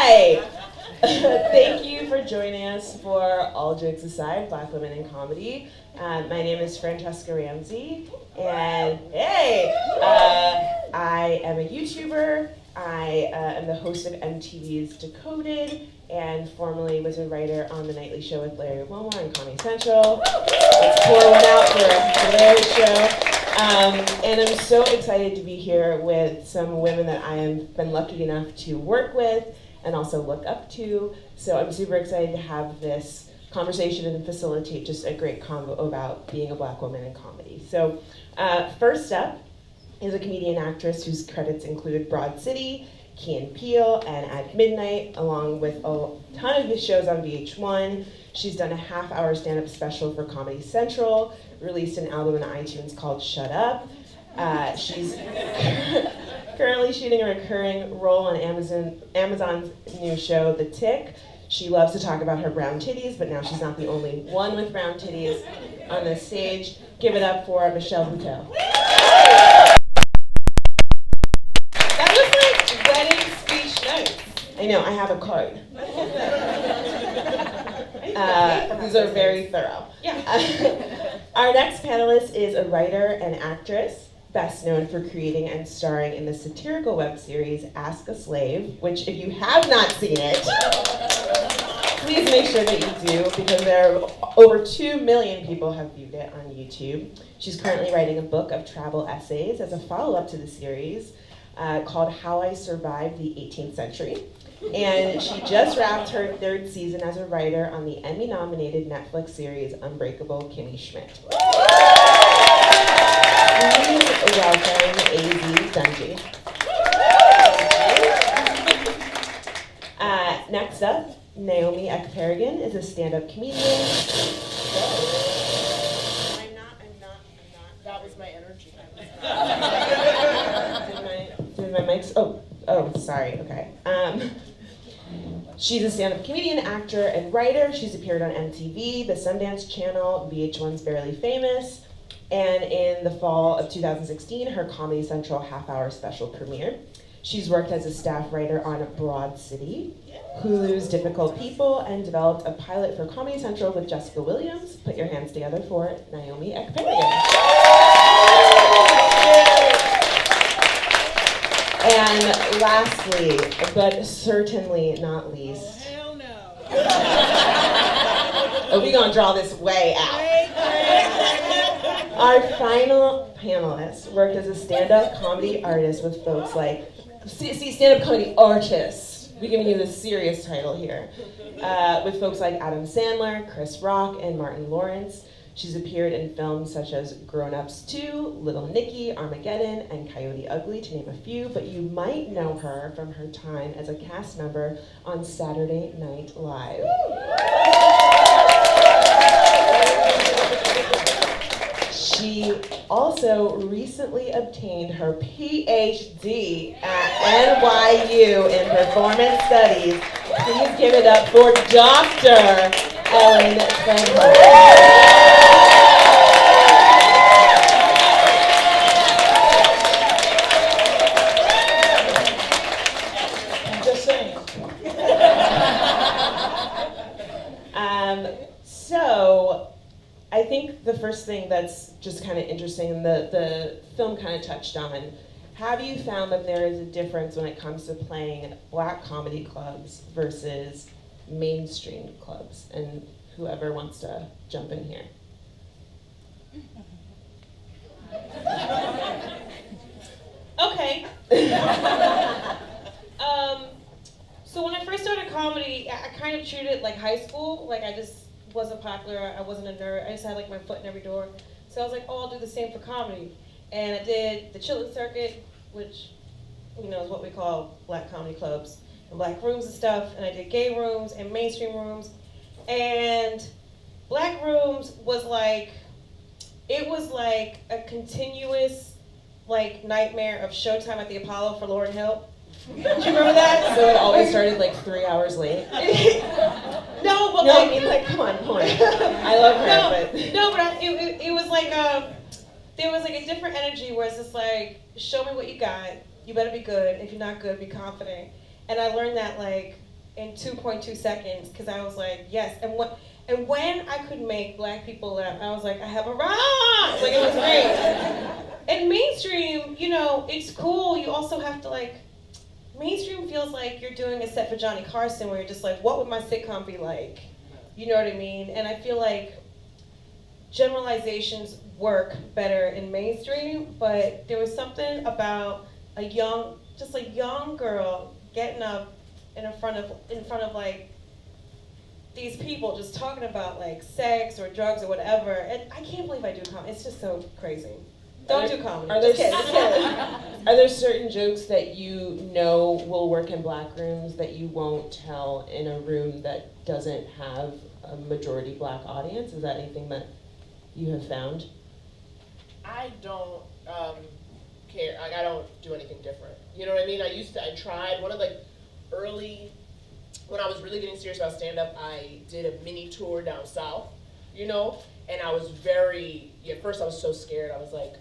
Hi! Thank you for joining us for All Jokes Aside, Black Women in Comedy. My name is Franchesca Ramsey, and hey! I am a YouTuber. I am the host of MTV's Decoded, and formerly was a writer on The Nightly Show with Larry Wilmore and Comedy Central. Let's pour one out for Larry's show. And I'm so excited to be here with some women that I have been lucky enough to work with and also look up to. So I'm super excited to have this conversation and facilitate just a great convo about being a Black woman in comedy. So first up is a comedian actress whose credits include Broad City, Key and Peele, and At Midnight, along with a ton of his shows on VH1. She's done a half-hour stand-up special for Comedy Central, released an album on iTunes called Shut Up. She's currently shooting a recurring role on Amazon's new show, The Tick. She loves to talk about her brown titties, but now she's not the only one with brown titties on this stage. Give it up for Michelle Buteau. That was like wedding speech notes. I know, I have a card. These are very thorough. Yeah. Our next panelist is a writer and actress, best known for creating and starring in the satirical web series Ask a Slave, which if you have not seen it, please make sure that you do, because there are over 2 million people have viewed it on YouTube. She's currently writing a book of travel essays as a follow-up to the series called How I Survived the 18th Century. And she just wrapped her 3rd season as a writer on the Emmy-nominated Netflix series Unbreakable Kimmy Schmidt. Please welcome Azie Dungey. Next up, Naomi Ekpergin is a stand-up comedian. I'm not. That was my energy. Did my mics? Oh, sorry, okay. She's a stand-up comedian, actor, and writer. She's appeared on MTV, the Sundance Channel, VH1's Barely Famous, and in the fall of 2016, her Comedy Central half-hour special premiered. She's worked as a staff writer on Broad City, Hulu's Difficult People, and developed a pilot for Comedy Central with Jessica Williams. Put your hands together for Naomi Ekpergin. And lastly, but certainly not least, Hell no. We're gonna draw this way out. Our final panelist worked as a stand-up comedy artist with folks like, stand-up comedy artist. We're giving you the serious title here. With folks like Adam Sandler, Chris Rock, and Martin Lawrence. She's appeared in films such as Grown Ups 2, Little Nicky, Armageddon, and Coyote Ugly, to name a few, but you might know her from her time as a cast member on Saturday Night Live. She also recently obtained her Ph.D. at NYU in Performance Studies. Please give it up for Dr. Ellen Cleghorne. So, I think the first thing that's just kind of interesting, and the film kind of touched on, have you found that there is a difference when it comes to playing Black comedy clubs versus mainstream clubs? And whoever wants to jump in here. Okay. So when I first started comedy, I kind of treated it like high school. Like I just wasn't popular, I wasn't a nerd, I just had like my foot in every door. So I was like, oh, I'll do the same for comedy. And I did the Chillin' Circuit, which, you know, is what we call Black comedy clubs and Black rooms and stuff. And I did gay rooms and mainstream rooms. And Black rooms was like, it was like a continuous like nightmare of Showtime at the Apollo for Lauryn Hill. Do you remember that? So it always started like 3 hours late. No, but I mean, like, come on. I love her, but it was like there was like a different energy where it's just like, show me what you got. You better be good. If you're not good, be confident. And I learned that like in 2.2 seconds because I was like, yes. And when I could make black people laugh, I was like, I have arrived! Like, it was great. And mainstream, you know, it's cool. You also have to, like, mainstream feels like you're doing a set for Johnny Carson where you're just like, what would my sitcom be like? You know what I mean? And I feel like generalizations work better in mainstream, but there was something about a young girl getting up in front of like these people just talking about like sex or drugs or whatever. And I can't believe I do comedy. It's just so crazy. Don't do comedy. Are there certain jokes that you know will work in black rooms that you won't tell in a room that doesn't have a majority black audience? Is that anything that you have found? I don't care. Like, I don't do anything different. You know what I mean? I tried one of like early, when I was really getting serious about stand-up, I did a mini tour down south, you know? And I was at first I was so scared. I was like,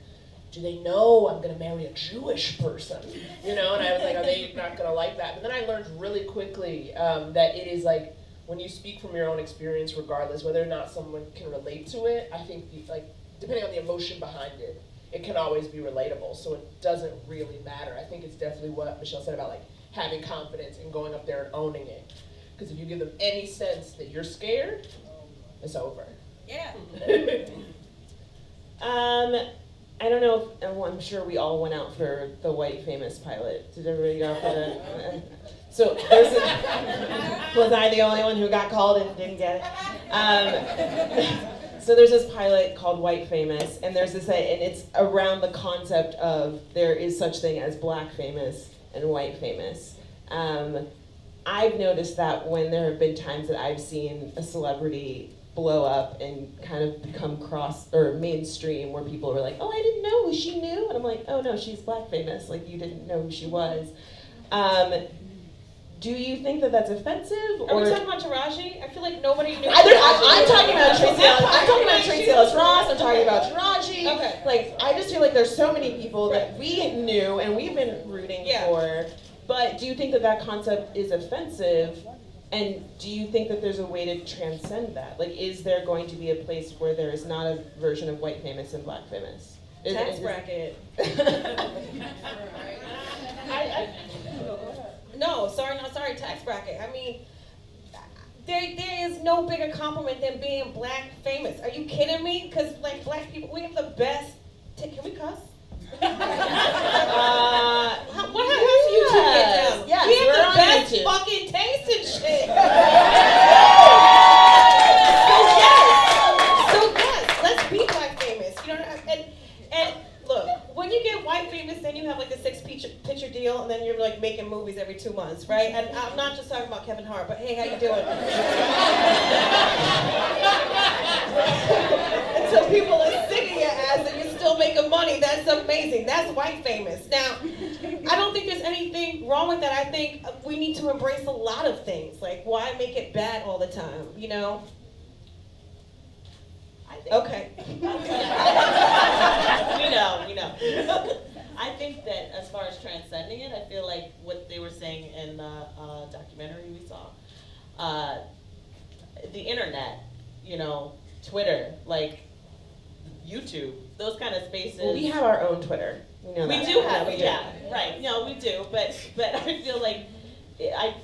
do they know I'm gonna marry a Jewish person? You know, and I was like, are they not gonna like that? But then I learned really quickly that it is like, when you speak from your own experience, regardless, whether or not someone can relate to it, I think like, depending on the emotion behind it, it can always be relatable. So it doesn't really matter. I think it's definitely what Michelle said about like having confidence and going up there and owning it. Because if you give them any sense that you're scared, it's over. Yeah. I don't know if, I'm sure we all went out for the White Famous pilot. Did everybody go out for the, so was I the only one who got called and didn't get it? So there's this pilot called White Famous, and there's this, and it's around the concept of there is such thing as black famous and white famous. I've noticed that when there have been times that I've seen a celebrity blow up and kind of become mainstream, where people were like, oh, I didn't know who she knew, and I'm like, oh no, she's black famous, like you didn't know who she was. Do you think that that's offensive? Are we talking about Taraji? I feel like nobody knew. I'm talking about Tracy Ellis. I'm talking about Tracy Ellis Ross. I'm talking about Taraji. Okay. Like, I just feel like there's so many people that we knew and we've been rooting for. But do you think that that concept is offensive? And do you think that there's a way to transcend that? Like, is there going to be a place where there is not a version of white famous and black famous? Tax bracket. No, sorry, tax bracket. I mean, there is no bigger compliment than being black famous. Are you kidding me? Because, like, black people, we have the best. Can we cuss? What happens to you two get down? Yes, we have the best YouTube. fucking taste and shit. So yes, let's be black famous. You know, and look, when you get white famous, then you have like a 6-picture deal, and then you're like making movies every 2 months, right? And I'm not just talking about Kevin Hart, but hey, how you doing? And so people are sick of your ass, and you're still making money. That's amazing. That's white famous. Now, I don't think there's anything wrong with that. I think we need to embrace a lot of things. Like, why make it bad all the time? You know? Okay. We know. I think that as far as transcending it, I feel like what they were saying in the documentary we saw, the internet, you know, Twitter, like YouTube, those kind of spaces. Well, we have our own Twitter. We know that. We do have it, yeah, right. No, we do, but I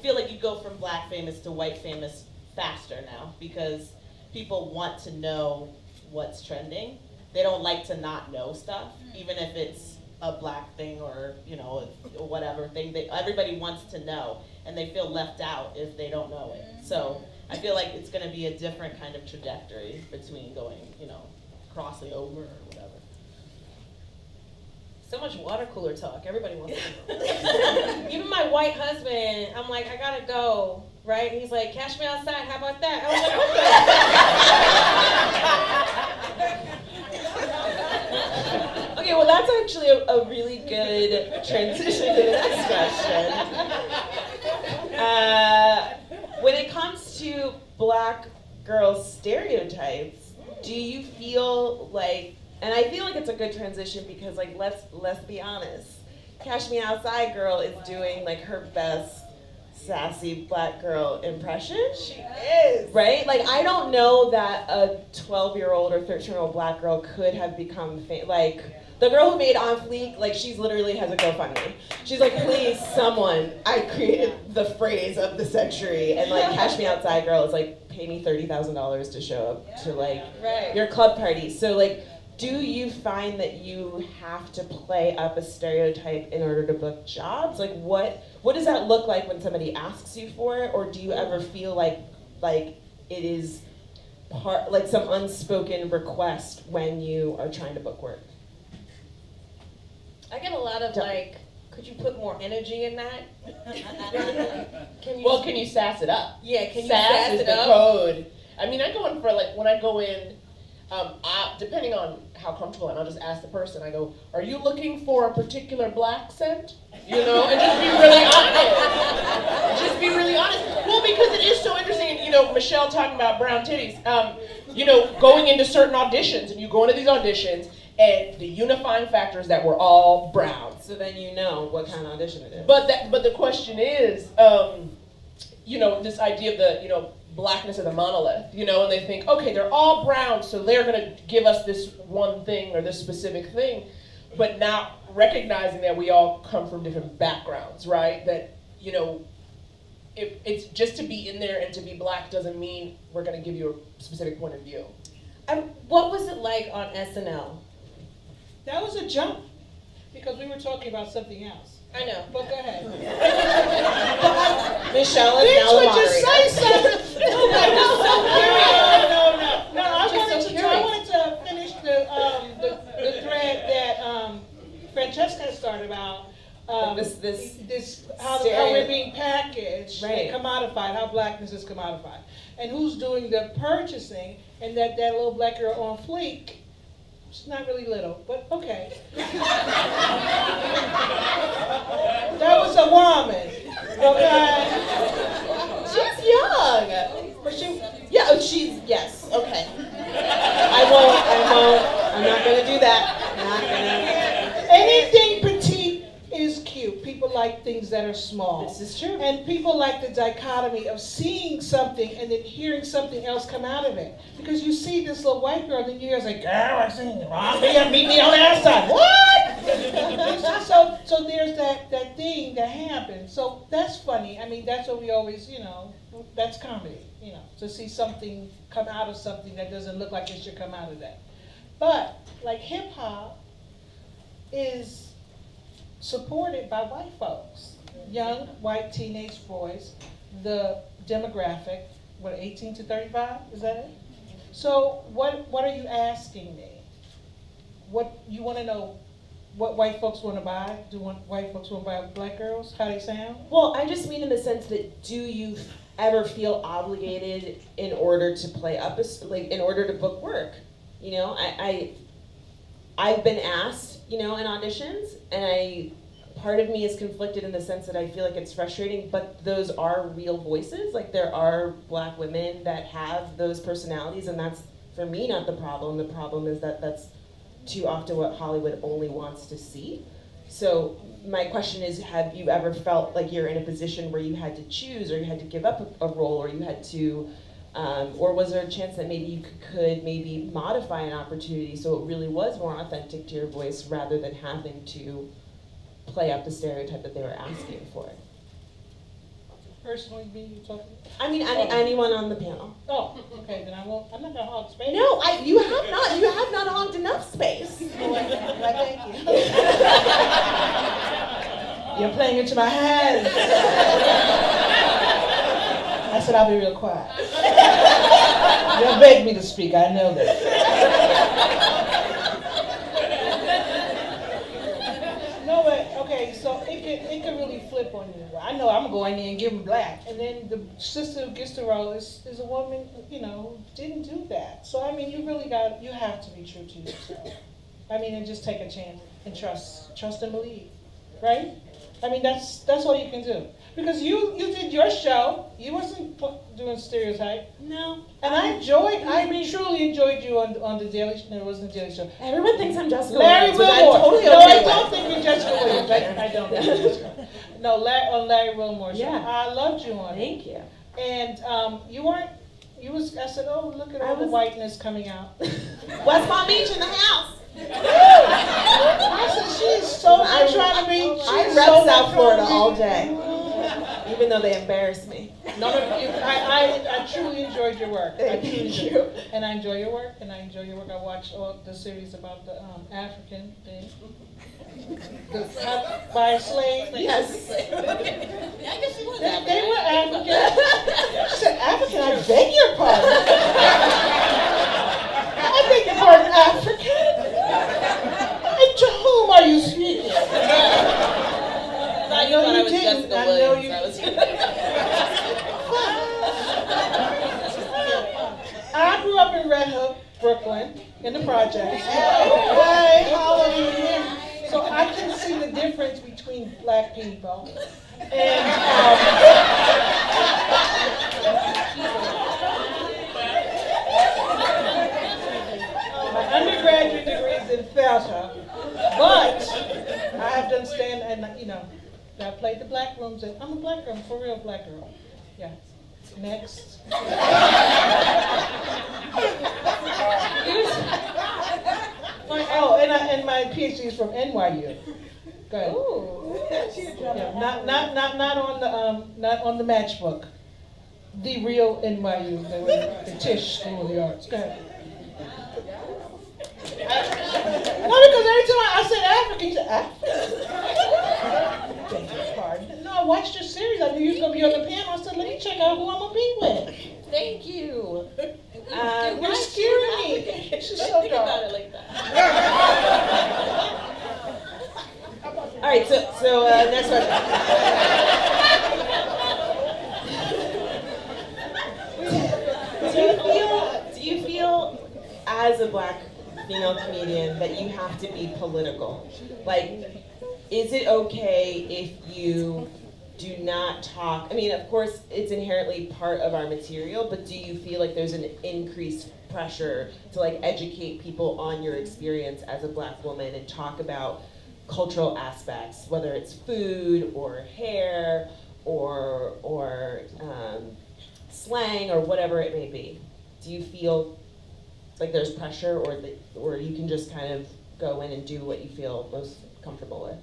feel like you go from black famous to white famous faster now because people want to know what's trending. They don't like to not know stuff, even if it's a black thing or, you know, whatever thing. Everybody wants to know, and they feel left out if they don't know it. So I feel like it's going to be a different kind of trajectory between going, you know, crossing over or whatever. So much water cooler talk. Everybody wants to know. Even my white husband, I'm like, I gotta go, right? And he's like, cash me outside, how about that? I was like, okay. Okay, well that's actually a really good transition to the next question. When it comes to black girl stereotypes, do you feel like, and I feel like it's a good transition because, like, let's be honest, Cash Me Outside Girl is doing like her best sassy black girl impression. She is. Right? Like, I don't know that a 12-year-old or 13-year-old black girl could have become like, the girl who made On Fleek, like, she's literally has a GoFundMe. She's like, please, someone, I created the phrase of the century, and like, Cash Me Outside girl is like, pay me $30,000 to show up to like your club party. So like, do you find that you have to play up a stereotype in order to book jobs? Like, what does that look like when somebody asks you for it, or do you ever feel like it is part, like some unspoken request when you are trying to book work? I get a lot of like, could you put more energy in that? Can you sass it up? Yeah, can you sass sass is it the up? code. I mean, I go in for like, when I go in, depending on how comfortable I am, I'll just ask the person, I go, are you looking for a particular black scent? You know, and just be really honest. Just be really honest. Well, because it is so interesting, and you know, Michelle talking about brown titties, you know, going into certain auditions, and you go into these auditions, and the unifying factor is that we're all brown. So then you know what kind of audition it is. But the question is, you know, this idea of the, you know, blackness of the monolith, you know, and they think, okay, they're all brown, so they're gonna give us this one thing or this specific thing, but not recognizing that we all come from different backgrounds, right? That, you know, if it's just to be in there and to be black doesn't mean we're gonna give you a specific point of view. What was it like on SNL? That was a jump, because we were talking about something else. I know. But go ahead. Michelle is now the moderator. Say something. No, I so wanted to finish the thread that Franchesca started about. This how we're being packaged, right, and commodified, how blackness is commodified, and who's doing the purchasing, and that little black girl on Fleek. She's not really little, but okay. That was a woman, okay? She's young. But Yes, okay. I won't, I'm not gonna do that. Anything petite is cute. People like things that are small. This is true. And people like the dichotomy of seeing something and then hearing something else come out of it. Because you see this little white girl, and then you're like, girl, I seen you. Meet me on the outside. What? So there's that thing that happens. So that's funny. I mean, that's what we always, you know, that's comedy, you know, to see something come out of something that doesn't look like it should come out of that. But like hip hop is supported by white folks, young white teenage boys, the demographic, 18 to 35, is that it? So what are you asking me? What you want to know? What white folks want to buy? White folks want to buy black girls? How they sound? Well, I just mean in the sense that, do you ever feel obligated in order to play up, in order to book work? You know, I've been asked, you know, in auditions, and part of me is conflicted in the sense that I feel like it's frustrating, but those are real voices. Like, there are black women that have those personalities, and that's, for me, not the problem. The problem is that that's too often what Hollywood only wants to see. So my question is, have you ever felt like you're in a position where you had to choose, or you had to give up a role, or you had to, or was there a chance that maybe you could maybe modify an opportunity so it really was more authentic to your voice rather than having to play up the stereotype that they were asking for? Personally, you talking? I mean, anyone on the panel. Oh, okay, then I won't. I'm not gonna hog space. No, you have not hogged enough space. Thank you. You're playing into my hands. I said I'll be real quiet. You begged me to speak. I know that. No, but okay. So it can really flip on you. I know I'm going in there and give them black, and then the sister who gets the role is a woman, you know, didn't do that. So I mean, you have to be true to yourself. I mean, and just take a chance and trust and believe, right? I mean, that's all you can do. Because you did your show, you wasn't doing Stereotype. No. And I truly enjoyed you on the Daily Show. No, it wasn't the Daily Show. Everyone thinks I'm Jessica Larry Williams, which I'm Wilmore. totally No, okay I with. don't think you're Jessica Williams. I don't think you're Jessica. No, on Larry Wilmore show. Yeah. I loved you on it. Thank you. And you weren't. I said, oh, look at all the whiteness coming out. West Palm Beach in the house. I said, she's so not trying to be. I rep South Florida all day, even though they embarrass me. No, I truly enjoyed your work. Thank you. And I enjoy your work, I watched all the series about the African thing. By a slave. Yes. I guess she was They were African. She said, African, I beg your pardon. I beg your pardon, African. And to whom are you speaking? I know you didn't. I know you I grew up in Red Hook, Brooklyn, in the projects. Hey, hallelujah. So I can see the difference between black people. And my undergraduate degree is in theater, but I have to understand, and I played the black rooms, and I'm a black girl, for real black girl. Yeah. Next. Oh, and my PhD is from NYU. Go ahead. Ooh. Yeah, not on the matchbook. The real NYU, the Tisch School of the Arts. Go ahead. No, because every time I said African, you said African. Beg your pardon. No, I watched your series. I knew you was gonna be on the panel. I said, let me check out who I'm gonna be with. Thank you. You're scaring me. She's so Think about dark. it like that. All right, so next question. Do you feel as a black female comedian that you have to be political? Like, is it okay if you do not talk? I mean, of course, it's inherently part of our material, but do you feel like there's an increased pressure to like educate people on your experience as a black woman and talk about cultural aspects, whether it's food or hair or slang or whatever it may be? Do you feel like there's pressure, or you can just kind of go in and do what you feel most comfortable with?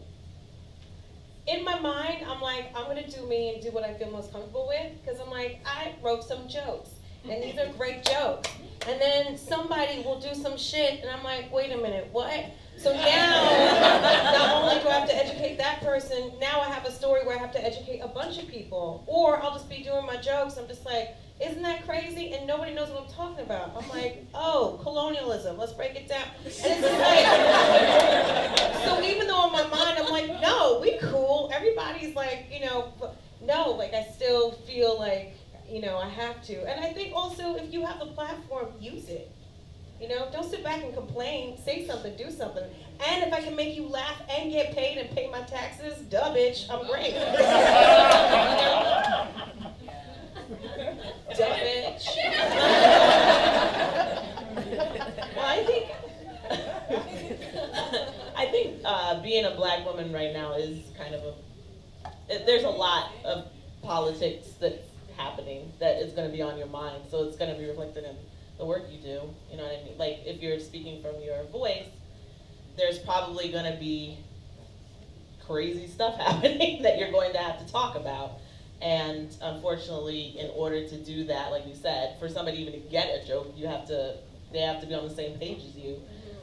In my mind, I'm like, I'm gonna do me and do what I feel most comfortable with, because I'm like, I wrote some jokes, and these are great jokes. And then somebody will do some shit, and I'm like, wait a minute, what? So now, not only do I have to educate that person, now I have a story where I have to educate a bunch of people. Or I'll just be doing my jokes, I'm just like, isn't that crazy? And nobody knows what I'm talking about. I'm like, oh, colonialism, let's break it down. And it's just like, so even though in my mind I'm like, no, we cool. Everybody's like, no, like I still feel like, I have to. And I think also if you have a platform, use it. Don't sit back and complain. Say something, do something. And if I can make you laugh and get paid and pay my taxes, duh, bitch, I'm great. Duh, bitch. Well, I think being a black woman right now is kind of there's a lot of politics that's happening that is going to be on your mind, so it's going to be reflected in the work you do, you know what I mean? Like, if you're speaking from your voice, there's probably going to be crazy stuff happening that you're going to have to talk about. And unfortunately, in order to do that, like you said, for somebody even to get a joke, they have to be on the same page as you.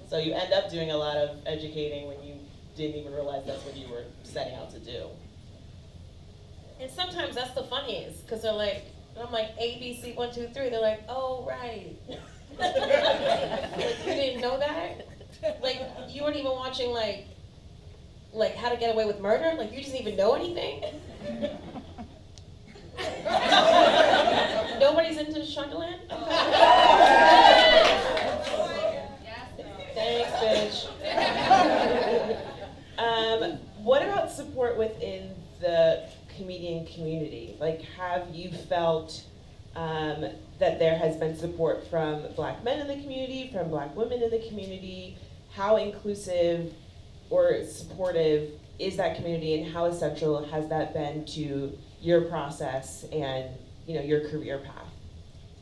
So you end up doing a lot of educating when you didn't even realize that's what you were setting out to do. And sometimes that's the funniest, because they're like, I'm like, A, B, C, 1, 2, 3. They're like, oh, right. Like, you didn't know that? Like, you weren't even watching, like How to Get Away with Murder? Like, you didn't even know anything? Nobody's into Shondaland? Thanks, bitch. What about support within the comedian community? Like, have you felt that there has been support from black men in the community, from black women in the community? How inclusive or supportive is that community, and how essential has that been to your process and your career path?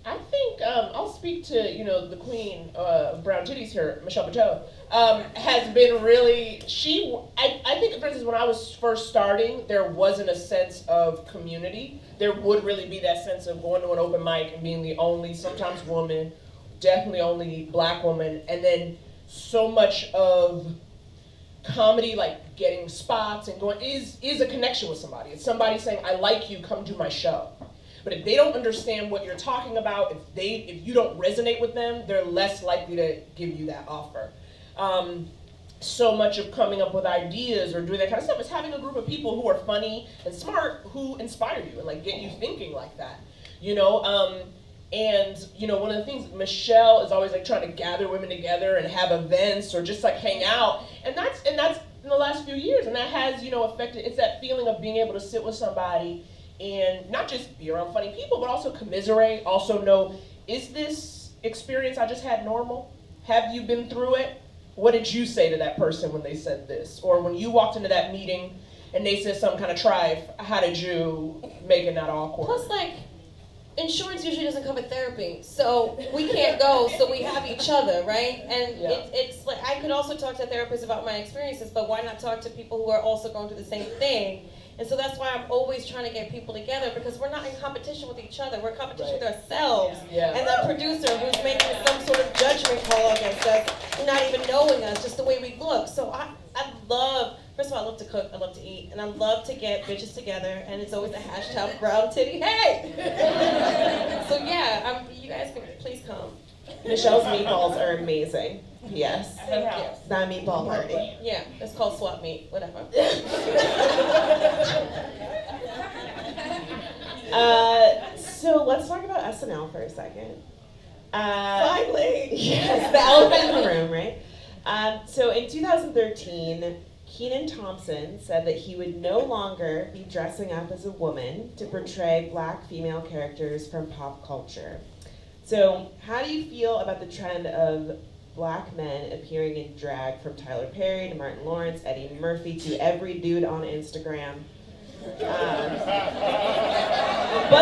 I think I'll speak to the queen of brown titties here, Michelle Buteau, has been really I think, for instance, when I was first starting, there wasn't a sense of community. There would really be that sense of going to an open mic and being the only, sometimes woman, definitely only black woman, and then so much of comedy, like getting spots and going, is a connection with somebody. It's somebody saying, I like you, come do my show. But if they don't understand what you're talking about, if you don't resonate with them, they're less likely to give you that offer. So much of coming up with ideas or doing that kind of stuff is having a group of people who are funny and smart who inspire you and like get you thinking like that. And one of the things, Michelle is always like trying to gather women together and have events or just like hang out. And that's in the last few years, and that has, affected, it's that feeling of being able to sit with somebody and not just be around funny people, but also commiserate, also know, is this experience I just had normal? Have you been through it? What did you say to that person when they said this? Or when you walked into that meeting and they said some kind of tribe, how did you make it not awkward? Plus, like, insurance usually doesn't cover therapy, so we can't go, so we have each other, right? And it's like, I could also talk to therapists about my experiences, but why not talk to people who are also going through the same thing? And so that's why I'm always trying to get people together, because we're not in competition with each other, we're in competition with ourselves. Yeah. And that producer who's making some sort of judgment call against us, not even knowing us, just the way we look. So I love, first of all, I love to cook, I love to eat, and I love to get bitches together, and it's always a hashtag brown titty, hey! So yeah, you guys can please come. Michelle's meatballs are amazing. Yes. Yes. That meatball party. Yeah, it's called swap meet, whatever. So let's talk about SNL for a second. Finally! Yes, the elephant in the room, right? So in 2013, Kenan Thompson said that he would no longer be dressing up as a woman to portray black female characters from pop culture. So how do you feel about the trend of black men appearing in drag, from Tyler Perry to Martin Lawrence, Eddie Murphy, to every dude on Instagram? But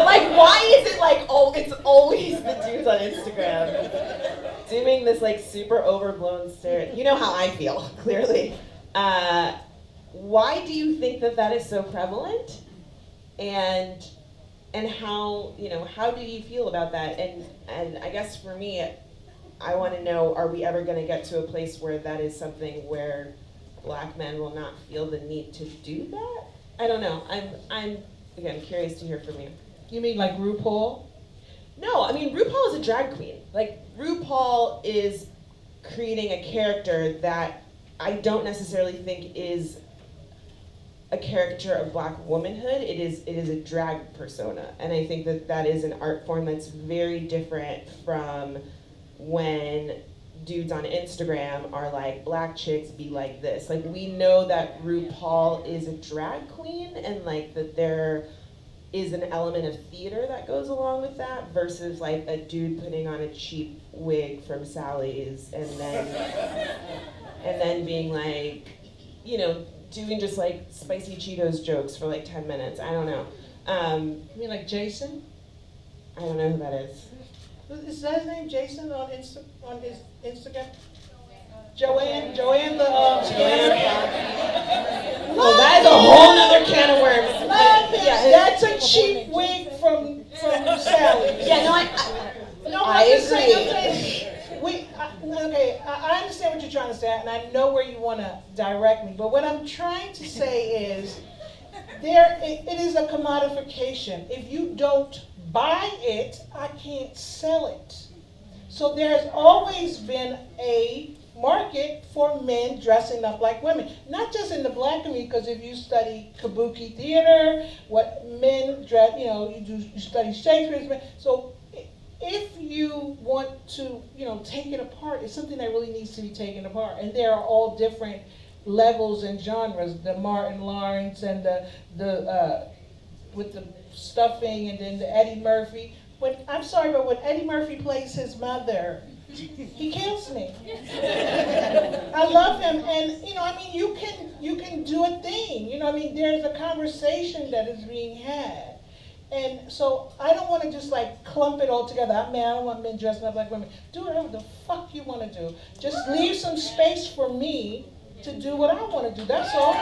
like, why is it like, it's always the dudes on Instagram doing this like super overblown stare? You know how I feel, clearly. Why do you think that is so prevalent? And how do you feel about that? And I guess for me, I want to know, are we ever going to get to a place where that is something where black men will not feel the need to do that? I don't know. I'm again curious to hear from you. You mean like RuPaul? No, I mean RuPaul is a drag queen. Like RuPaul is creating a character that I don't necessarily think is a caricature of black womanhood. It is a drag persona, and I think that is an art form that's very different from when dudes on Instagram are like, black chicks be like this. Like, we know that RuPaul is a drag queen, and like that there is an element of theater that goes along with that, versus like a dude putting on a cheap wig from Sally's and then being like, doing just like spicy Cheetos jokes for like 10 minutes. I don't know. You mean like Jason? I don't know who that is. Is that his name, Jason, on his Instagram? Joanne the Well, that is a whole nother can of worms. That's a cheap wig from Sally. Yeah, no, I'm just agree. saying, I understand what you're trying to say, and I know where you want to direct me, but what I'm trying to say is, it is a commodification. If you don't buy it, I can't sell it. So there has always been a market for men dressing up like women. Not just in the black community, because if you study kabuki theater, what men dress, you study Shakespeare. So if you want to, take it apart, it's something that really needs to be taken apart. And there are all different levels and genres. The Martin Lawrence and the with the stuffing, and then the Eddie Murphy. I'm sorry, but when Eddie Murphy plays his mother, He kills me. I love him, and you can do a thing. There's a conversation that is being had, and so I don't want to just like clump it all together. I don't want men dressing up like women. Do whatever the fuck you want to do. Just leave some space for me to do what I want to do. That's all.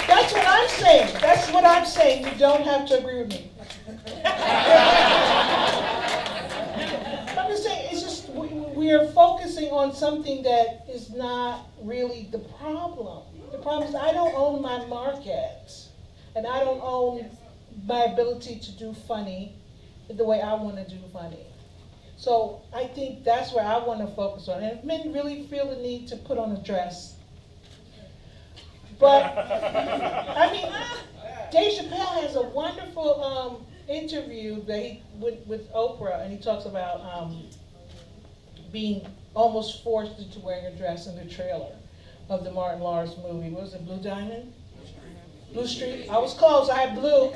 That's what I'm saying. That's what I'm saying. You don't have to agree with me. I'm just saying, it's just we are focusing on something that is not really the problem. The problem is I don't own my market, and I don't own my ability to do funny the way I want to do funny. So I think that's where I want to focus on. And if men really feel the need to put on a dress, but Dave Chappelle has a wonderful interview that with Oprah, and he talks about being almost forced into wearing a dress in the trailer of the Martin Lawrence movie. What was it, Blue Diamond? Blue Street? I was close, I had blue.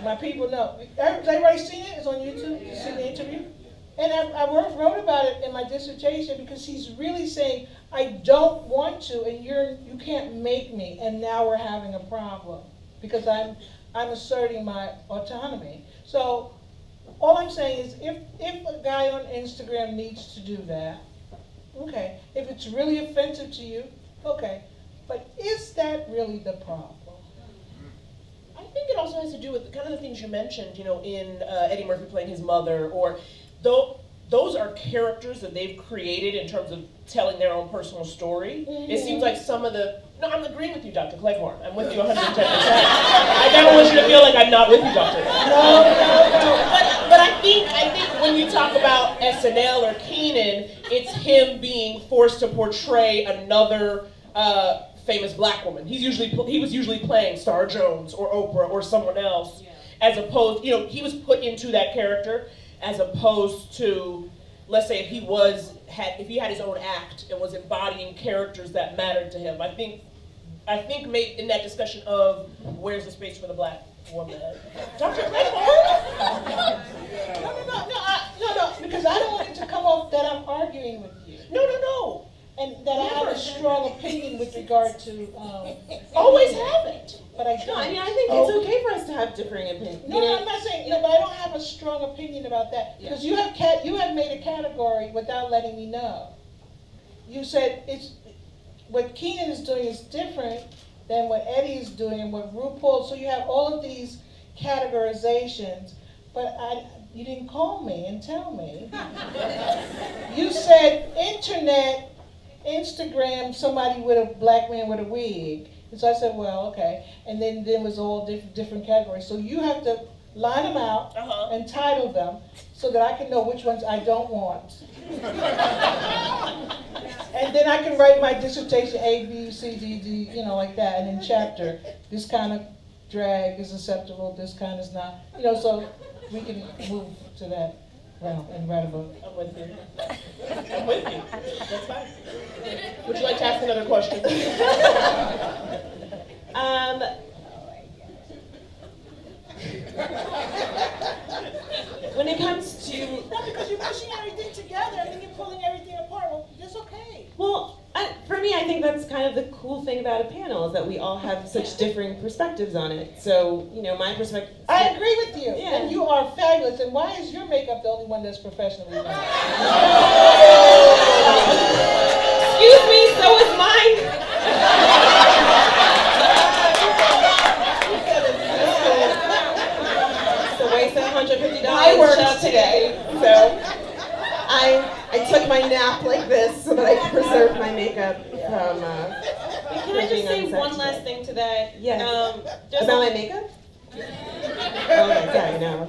My people know. Has everybody seen it? It's on YouTube. You seen the interview? And I wrote about it in my dissertation because he's really saying, I don't want to, and you can't make me, and now we're having a problem because I'm asserting my autonomy. So all I'm saying is if a guy on Instagram needs to do that, okay. If it's really offensive to you, okay. But is that really the problem? I think it also has to do with kind of the things you mentioned, in Eddie Murphy playing his mother, or those are characters that they've created in terms of telling their own personal story. Mm-hmm. It seems like I'm agreeing with you, Dr. Cleghorne. I'm with you 110%. I never want you to feel like I'm not with you, Doctor. No. But I think when you talk about SNL or Kenan, it's him being forced to portray another famous black woman. He was usually playing Star Jones or Oprah or someone else, as opposed, he was put into that character as opposed to, let's say, if he had his own act and was embodying characters that mattered to him. I think maybe in that discussion of where's the space for the black woman, Dr. Cleghorne? No, because I don't want it to come off that I'm arguing with you. No. And that I have a strong opinion with regard to. Always have it. But I don't. No, I think it's okay for us to have differing opinions. No, I'm not saying. No, but I don't have a strong opinion about that because you have made a category without letting me know. You said what Kenan is doing is different than what Eddie is doing and what RuPaul. So you have all of these categorizations, but you didn't call me and tell me. You said Instagram, somebody with a black man with a wig. And so I said, well, okay. And then there was all different categories. So you have to line them out and title them so that I can know which ones I don't want. And then I can write my dissertation A, B, C, D, D, like that. And in chapter, this kind of drag is acceptable, this kind is not. So we can move to that realm and write a book. I'm with you. That's fine. Would you like to ask another question? When it comes to... Not because you're pushing everything together and then you're pulling everything apart. Well, that's okay. Well, for me, I think that's kind of the cool thing about a panel is that we all have such differing perspectives on it. So, my perspective... I agree with you. Yeah. And you are fabulous. And why is your makeup the only one that's professionally done? Excuse me, so is mine. So wasted $150 shop today. So I took my nap like this so that I could preserve my makeup from. Can I just say one last thing to that? Yes. About my makeup? Okay, sorry, no.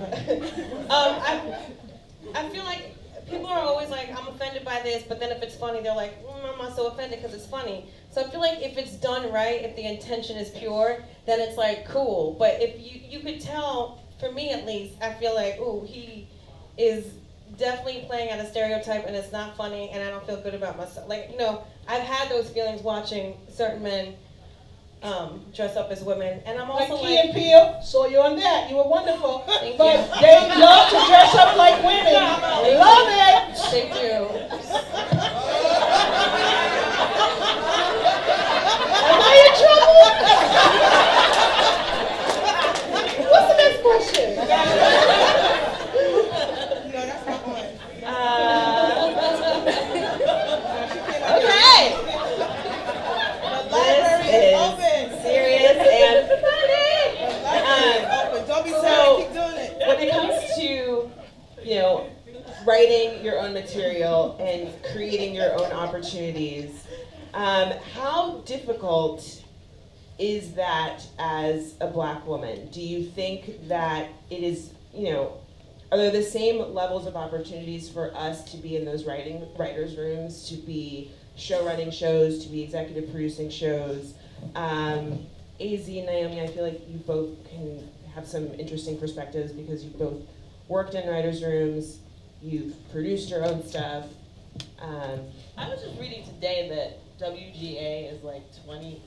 I feel like people are always like, I'm offended by this, but then if it's funny, they're like, I'm not so offended because it's funny. So I feel like if it's done right, if the intention is pure, then it's like cool. But if you could tell, for me at least, I feel like, ooh, he is definitely playing at a stereotype and it's not funny and I don't feel good about myself. Like, I've had those feelings watching certain men dress up as women, and I'm Like also Key and Peele, saw you on that. You were wonderful. Thank But you. they love to dress up like women. Love it. They do. Am I in trouble? What's the next question? Okay. This is serious and funny. Don't be So, sorry, keep doing it. when it comes to, writing your own material and creating your own opportunities, how difficult is that as a Black woman? Do you think that it is, are there the same levels of opportunities for us to be in those writers' rooms, to be show running shows, to be executive producing shows? Azie and Naomi, I feel like you both can have some interesting perspectives because you've both worked in writers' rooms, you've produced your own stuff. I was just reading today that WGA is like 26%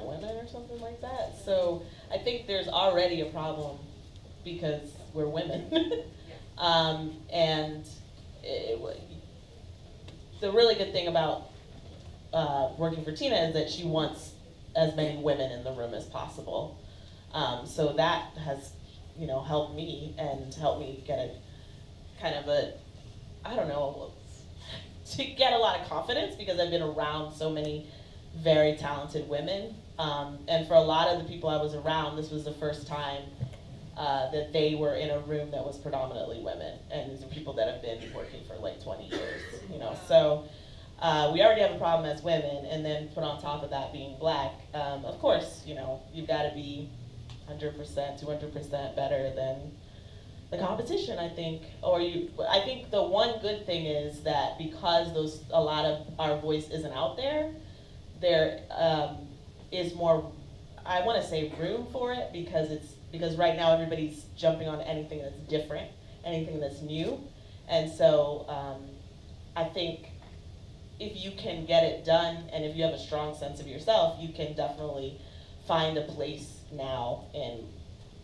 women or something like that. So I think there's already a problem because we're women. And the really good thing about working for Tina is that she wants as many women in the room as possible. So that has, helped me and helped me get a kind of to get a lot of confidence because I've been around so many very talented women. And for a lot of the people I was around, this was the first time that they were in a room that was predominantly women. And these are people that have been working for like 20 years, So we already have a problem as women, and then put on top of that being Black. Of course, you've got to be 100%, 200% better than the competition, I think. I think the one good thing is that because a lot of our voice isn't out there, there is more, I want to say, room for it because right now everybody's jumping on anything that's different, anything that's new, and so I think if you can get it done and if you have a strong sense of yourself, you can definitely find a place now in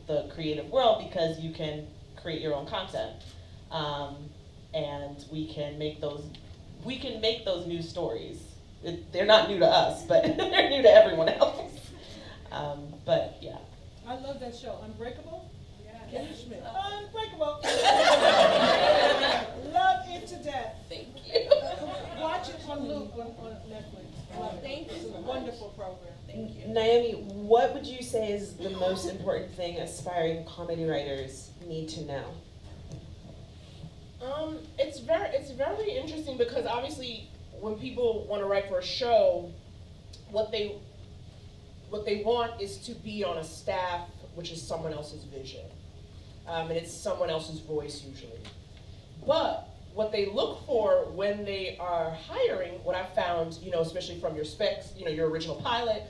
the creative world because you can create your own content, and we can make those new stories. They're not new to us, but they're new to everyone else. But yeah. I love that show. Unbreakable? Kimmy Schmidt. Unbreakable. Love it to death. Thank you. Watch it on Luke on Netflix. Love it. Thank you. It's a wonderful program. Thank you. Naomi, what would you say is the most important thing aspiring comedy writers need to know? It's very interesting because obviously when people want to write for a show, what they want is to be on a staff which is someone else's vision, and it's someone else's voice usually. But what they look for when they are hiring, what I found, especially from your specs, your original pilot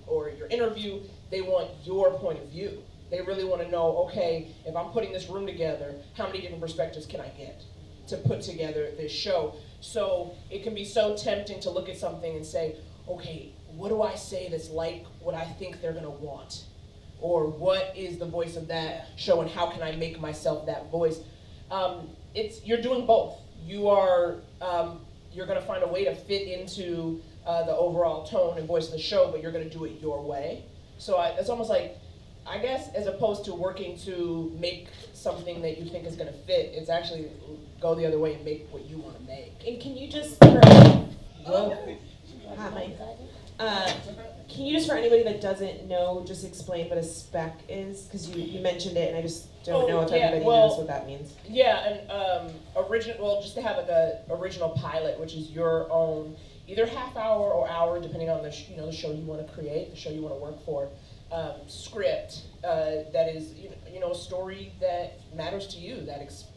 or your interview, they want your point of view. They really want to know, okay, if I'm putting this room together, how many different perspectives can I get to put together this show? So it can be so tempting to look at something and say, okay, what do I say that's like what I think they're going to want? Or what is the voice of that show and how can I make myself that voice? You're doing both. You're going to find a way to fit into the overall tone and voice of the show, but you're going to do it your way. So it's almost like, I guess, as opposed to working to make something that you think is going to fit, it's actually go the other way and make what you want to make. And can you just, can you just, for anybody that doesn't know, just explain what a spec is? Because you mentioned it, and I just don't know if everybody knows what that means. Yeah, and just to have like a original pilot, which is your own, either half hour or hour, depending on the the show you want to create, the show you want to work for. Script that is a story that matters to you,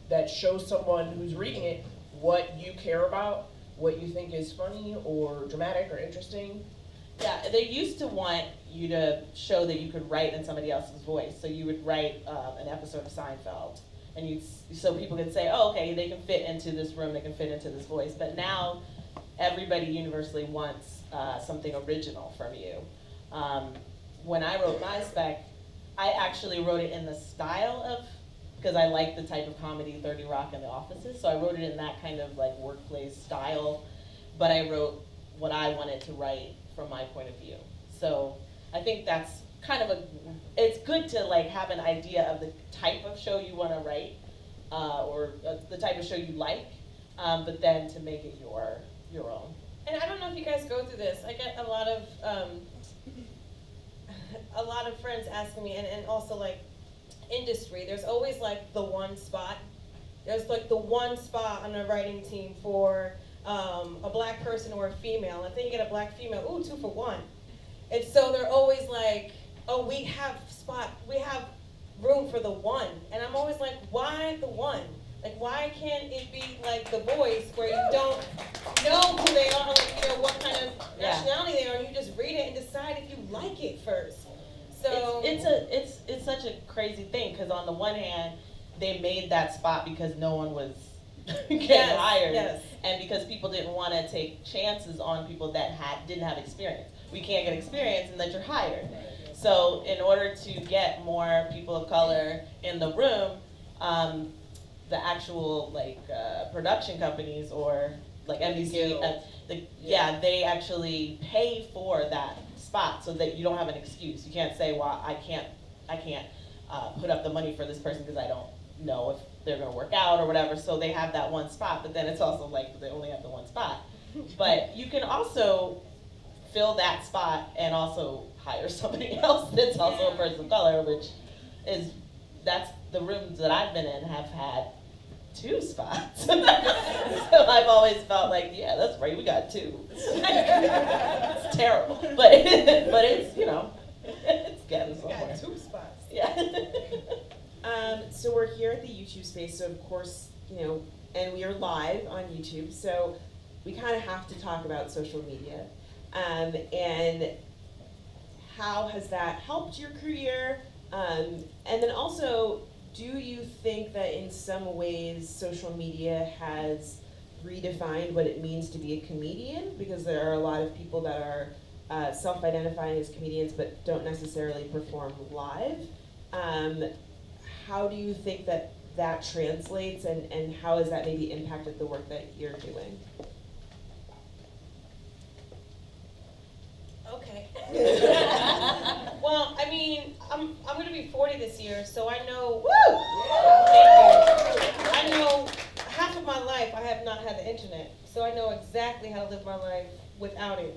that shows someone who's reading it what you care about, what you think is funny or dramatic or interesting. Yeah, they used to want you to show that you could write in somebody else's voice. So you would write an episode of Seinfeld, and so people could say, oh, okay, they can fit into this room, they can fit into this voice. But now everybody universally wants something original from you. When I wrote my spec, I actually wrote it in the style of, because I like the type of comedy 30 Rock and The Offices, so I wrote it in that kind of like workplace style, but I wrote what I wanted to write from my point of view. So I think that's kind of it's good to like have an idea of the type of show you want to write, or the type of show you like, but then to make it your own. And I don't know if you guys go through this. I get a lot of friends asking me, and also like industry. There's always like the one spot. There's like the one spot on a writing team for a black person or a female. And then you get a black female, ooh, 2 for 1. And so they're always like, oh, we have room for the one. And I'm always like, why the one? Like, why can't it be like The Voice, where you don't know who they are, like, you know, what kind of nationality they are, and you just read it and decide if you like it first. So it's such a crazy thing, because on the one hand, they made that spot because no one was getting hired, and because people didn't want to take chances on people that didn't have experience. We can't get experience unless you're hired. So in order to get more people of color in the room, the actual production companies or like NBC, they actually pay for that spot so that you don't have an excuse. You can't say, well, I can't put up the money for this person because I don't know if they're going to work out or whatever. So they have that one spot, but then it's also like they only have the one spot. But you can also fill that spot and also hire somebody else that's also a person of color, that's the rooms that I've been in have had 2 spots. So I've always felt like, yeah, that's right, we got 2. It's terrible, but it's, you know, it's getting somewhere. got 2 spots. Yeah. So we're here at the YouTube space, so of course, you know, and we are live on YouTube, so we kind of have to talk about social media. And how has that helped your career? And then also, do you think that in some ways social media has redefined what it means to be a comedian? Because there are a lot of people that are self-identifying as comedians but don't necessarily perform live. How do you think that translates, and how has that maybe impacted the work that you're doing? Okay. Well, I mean, I'm going to be 40 this year, so I know. Woo! Thank you. I know half of my life I have not had the internet, so I know exactly how to live my life without it.